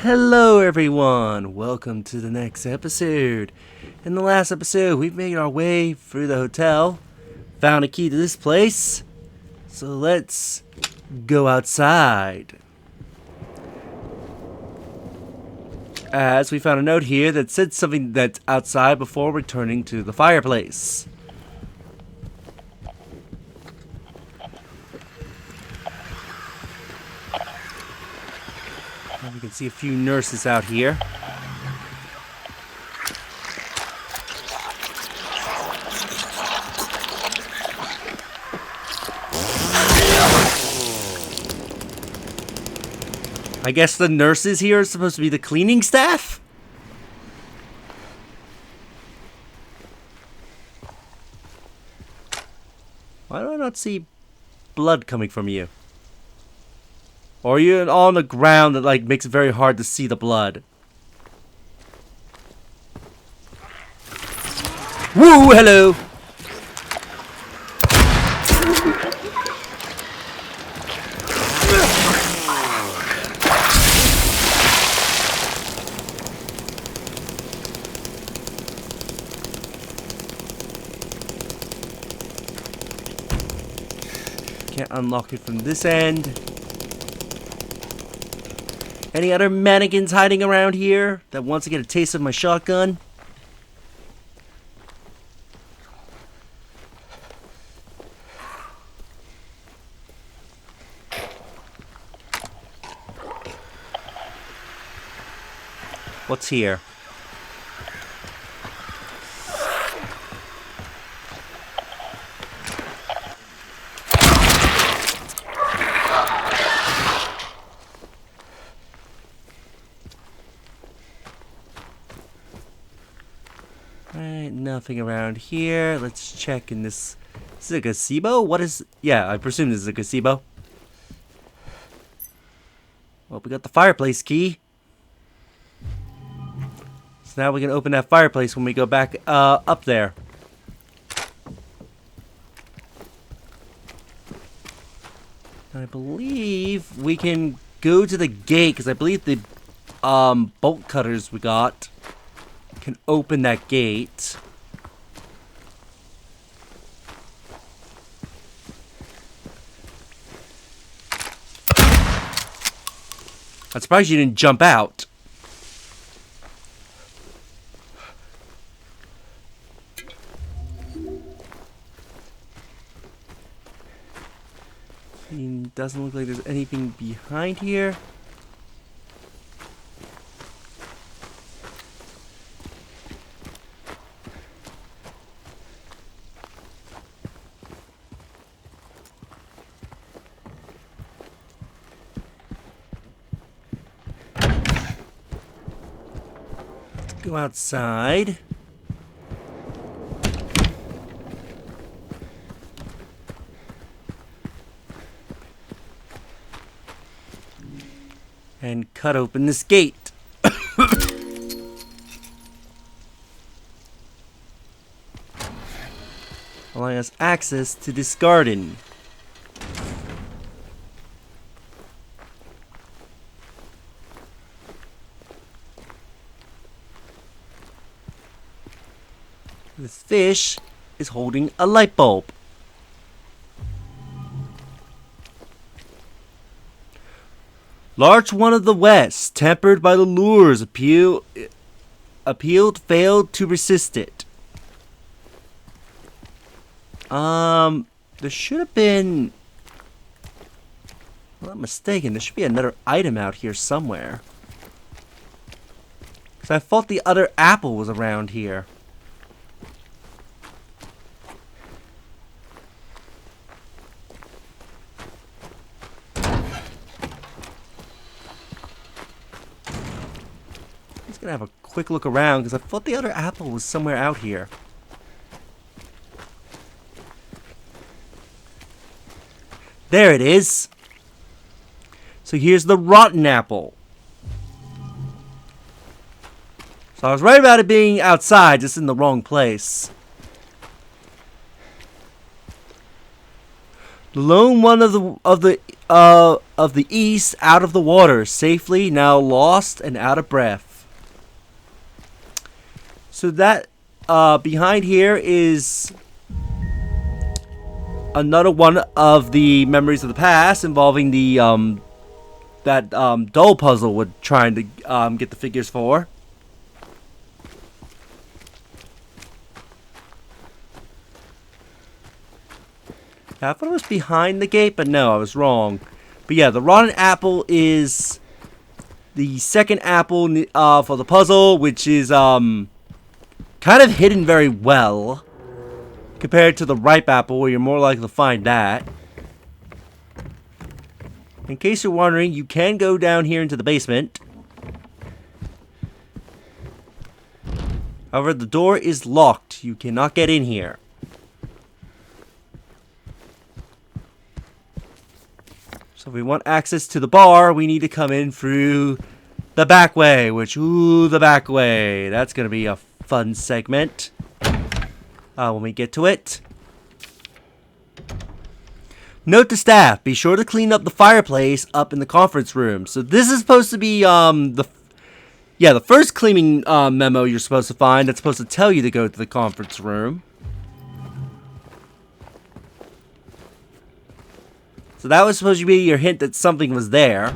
Hello everyone, welcome to the next episode. In the last episode, we've made our way through the hotel, found a key to this place, so let's go outside. As we found a note here that said something that's outside before returning to the fireplace. And we can see a few nurses out here. I guess the nurses here are supposed to be the cleaning staff? Why do I not see blood coming from you? Or are you on the ground that makes it very hard to see the blood? Woo, hello! Can't unlock it from this end. Any other mannequins hiding around here that wants to get a taste of my shotgun? What's here? Alright, nothing around here. Let's check in this. Is it a gazebo? What is. Yeah, I presume this is a gazebo. Well, we got the fireplace key. So now we can open that fireplace when we go back up there. I believe we can go to the gate, because I believe the bolt cutters we got can open that gate. I'm surprised you didn't jump out. Doesn't look like there's anything behind here. Let's go outside. And cut open this gate. Allowing us access to this garden. This fish is holding a light bulb. Large one of the West, tempered by the lures, appealed, failed to resist it. There should have been. Well, I'm not mistaken. There should be another item out here somewhere. Because I thought the other apple was around here. Gonna have a quick look around because I thought the other apple was somewhere out here. There it is. So here's the rotten apple. So I was right about it being outside, just in the wrong place. The lone one of the east out of the water, safely now lost and out of breath. So that behind here is another one of the memories of the past involving the doll puzzle we're trying to get the figures for. I thought it was behind the gate, but no, I was wrong. But yeah, the rotten apple is the second apple for the puzzle, which is kind of hidden very well compared to the ripe apple, where you're more likely to find that. In case you're wondering, you can go down here into the basement. However, the door is locked. You cannot get in here. So if we want access to the bar, we need to come in through the back way, which, ooh, the back way. That's going to be a fun segment when we get to it. Note to staff, be sure to clean up the fireplace up in the conference room. So this is supposed to be the first cleaning memo you're supposed to find. That's supposed to tell you to go to the conference room. So that was supposed to be your hint that something was there.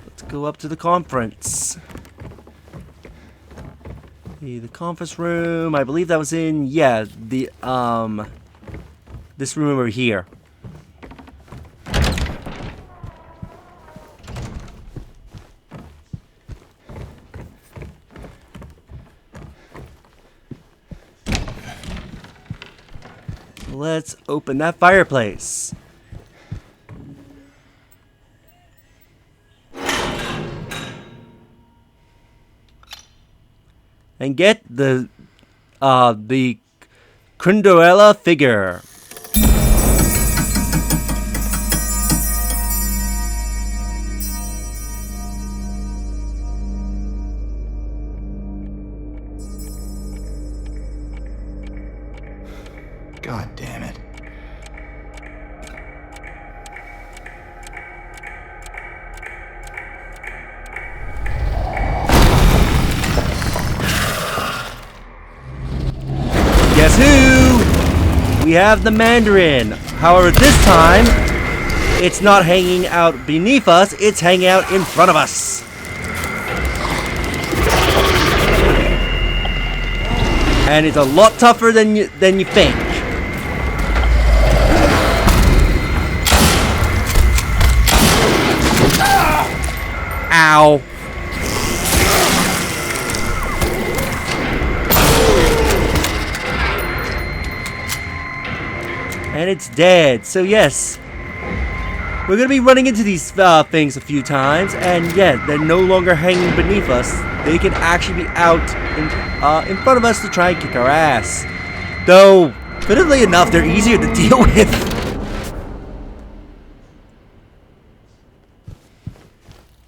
Let's go up to the conference. The conference room, I believe that was in, yeah, the, this room over here. Let's open that fireplace. And get the Cinderella figure. God damn it. Guess who? We have the Mandarin. However, this time, it's not hanging out beneath us, it's hanging out in front of us. And it's a lot tougher than you think. Ow. And it's dead. So yes, we're going to be running into these things a few times. And yeah, they're no longer hanging beneath us. They can actually be out in front of us to try and kick our ass. Though, fittingly enough, they're easier to deal with.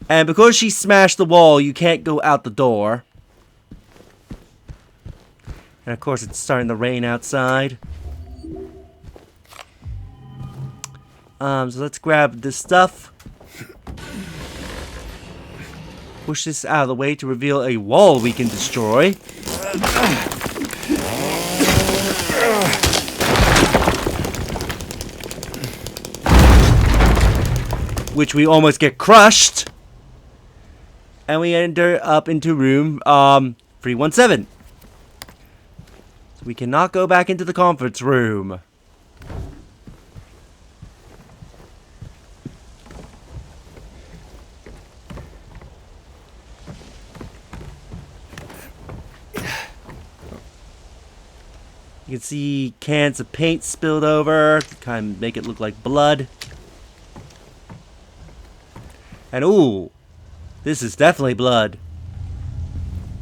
And because she smashed the wall, you can't go out the door. And of course, it's starting to rain outside. So let's grab this stuff. Push this out of the way to reveal a wall we can destroy. Which we almost get crushed. And we enter up into room 317. So we cannot go back into the conference room. You can see cans of paint spilled over to kind of make it look like blood. And ooh, this is definitely blood.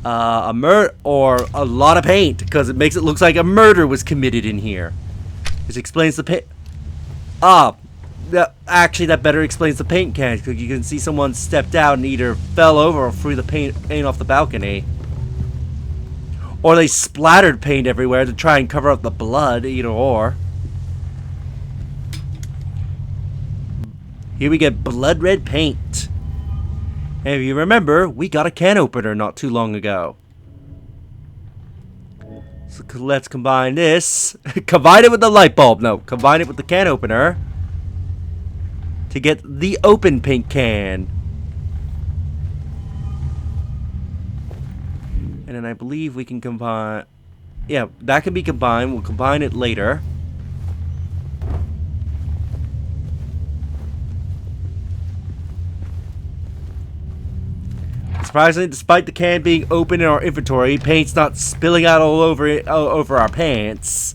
Or a lot of paint, because it makes it look like a murder was committed in here. Which explains the paint. Actually, that better explains the paint can, because you can see someone stepped out and either fell over or threw the paint off the balcony. Or they splattered paint everywhere to try and cover up the blood, either or. Here we get blood red paint. And if you remember, we got a can opener not too long ago. So let's combine this. Combine it with the light bulb. No, combine it with the can opener to get the open paint can. And then I believe we can combine... Yeah, that can be combined. We'll combine it later. Surprisingly, despite the can being open in our inventory, paint's not spilling out all over it, over our pants.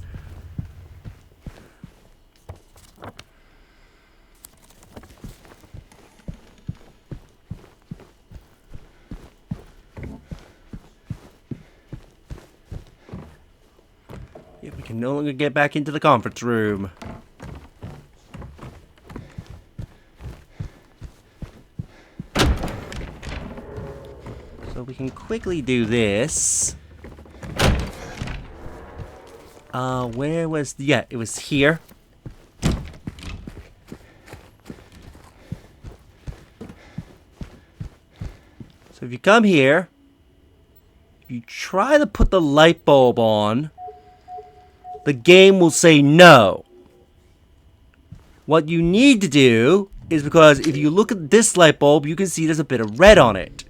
Yeah, we can no longer get back into the conference room. So we can quickly do this. Where was... Yeah, it was here. So if you come here, you try to put the light bulb on, the game will say no. What you need to do is, because if you look at this light bulb, you can see there's a bit of red on it.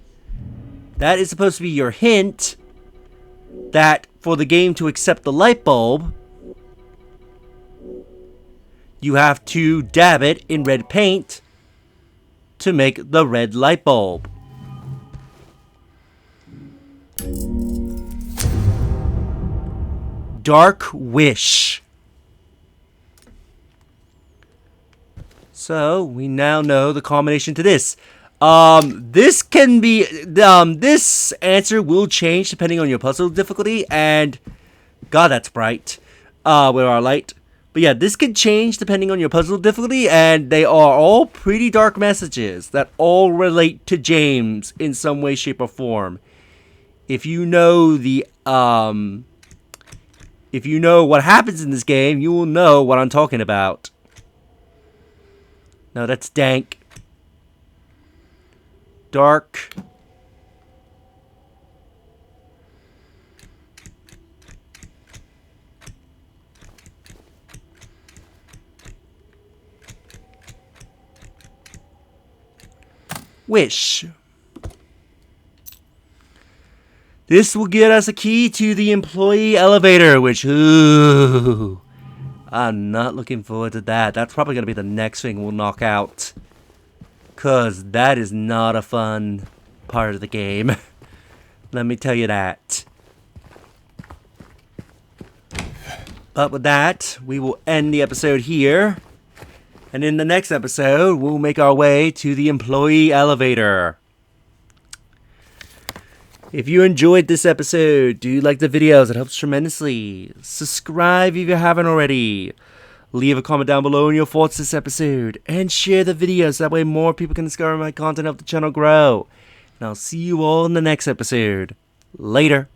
That is supposed to be your hint that for the game to accept the light bulb, you have to dab it in red paint to make the red light bulb. Dark Wish. So we now know the combination to this. This can be, this answer will change depending on your puzzle difficulty, and, God, that's bright, with our light. But yeah, this can change depending on your puzzle difficulty, and they are all pretty dark messages that all relate to James in some way, shape, or form. If you know the, if you know what happens in this game, you will know what I'm talking about. No, that's dank. Dark. Wish. This will get us a key to the employee elevator, which, ooh, I'm not looking forward to that. That's probably going to be the next thing we'll knock out. Because that is not a fun part of the game. Let me tell you that. But with that, we will end the episode here. And in the next episode, we'll make our way to the employee elevator. If you enjoyed this episode, do like the videos, it helps tremendously. Subscribe if you haven't already. Leave a comment down below on your thoughts this episode. And share the video so that way more people can discover my content, help the channel grow. And I'll see you all in the next episode. Later.